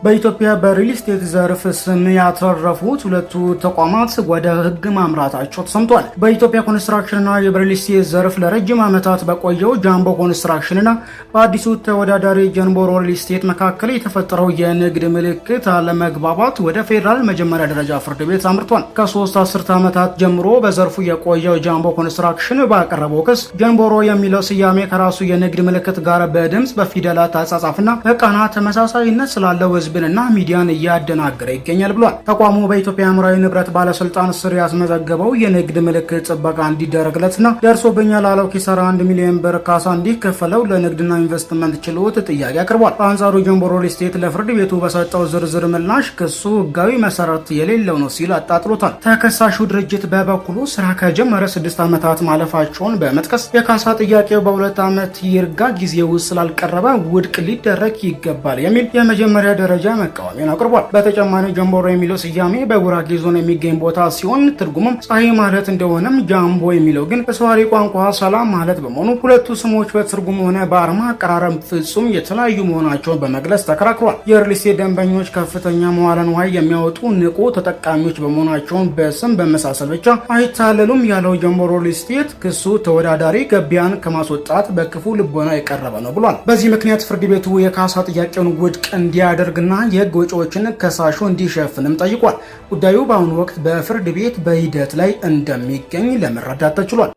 በኢትዮጵያ በሪል ስቴት ዘርፍ ስም ያተረፉት ሁለቱ ተቋማት ወደ ሕግ ማምራታቸው ተሰምቷል። በኢትዮጵያ ኮንስትራክሽንና የሪል ስቴት ዘርፍ ለረጅም ዓመታት በቆየው ጃምቦ ኮንስትራክሽንና በአዲሱ ተወዳዳሪ ጀንቦሮ ሪል ስቴት መካከል የተፈጠረው የንግድ ምልክት አለመግባባት ወደ ፌዴራል መጀመሪያ ደረጃ ፍርድ ቤት አምርቷል። ከ3 አስርት ዓመታት ጀምሮ በዘርፉ የቆየው ጃምቦ ኮንስትራክሽን ባቀረበው ክስ ጀንቦሮ የሚለው ስያሜ ከራሱ የንግድ ምልክት ጋር በድምፅ በፊደላት አጻጻፍና በቃና ተመሳሳይነት ስላለው ህዝብንና ሚዲያን እያደናገረ ይገኛል ብሏል። ተቋሙ በኢትዮጵያ አእምሯዊ ንብረት ባለስልጣን ስር ያስመዘገበው የንግድ ምልክት ጥበቃ እንዲደረግለትና ደርሶብኛል ላለው ኪሳራ 1 ሚሊዮን ብር ካሳ እንዲከፈለው ለንግድና ኢንቨስትመንት ችሎት ጥያቄ አቅርቧል። በአንጻሩ ጀንቦሮ ሪል ስቴት ለፍርድ ቤቱ በሰጠው ዝርዝር ምላሽ ክሱ ህጋዊ መሰረት የሌለው ነው ሲል አጣጥሎታል። ተከሳሹ ድርጅት በበኩሉ ስራ ከጀመረ 6 ዓመታት ማለፋቸውን በመጥቀስ የካሳ ጥያቄው በ2 ዓመት ይርጋ ጊዜ ውስጥ ስላልቀረበ ውድቅ ሊደረግ ይገባል የሚል የመጀመሪያ ደረጃ መቃወሚያን አቅርቧል። በተጨማሪ ጀንቦሮ የሚለው ስያሜ በጉራጌ ዞን የሚገኝ ቦታ ሲሆን ትርጉሙም ፀሐይ ማለት እንደሆነም ጃምቦ የሚለው ግን በሰዋሪ ቋንቋ ሰላም ማለት በመሆኑ ሁለቱ ስሞች በትርጉም ሆነ በአርማ አቀራረብ ፍጹም የተለያዩ መሆናቸውን በመግለጽ ተከራክሯል። የሪል ስቴት ደንበኞች ከፍተኛ መዋለ ንዋይ የሚያወጡ ንቁ ተጠቃሚዎች በመሆናቸውን በስም በመሳሰል ብቻ አይታለሉም ያለው ጀንቦሮ ሪል ስቴት ክሱ ተወዳዳሪ ገቢያን ከማስወጣት በክፉ ልቦና የቀረበ ነው ብሏል። በዚህ ምክንያት ፍርድ ቤቱ የካሳ ጥያቄውን ውድቅ እንዲያደርግና የህግ ወጪዎችን ከሳሹ እንዲሸፍንም ጠይቋል። ጉዳዩ በአሁኑ ወቅት በፍርድ ቤት በሂደት ላይ እንደሚገኝ ለመረዳት ተችሏል።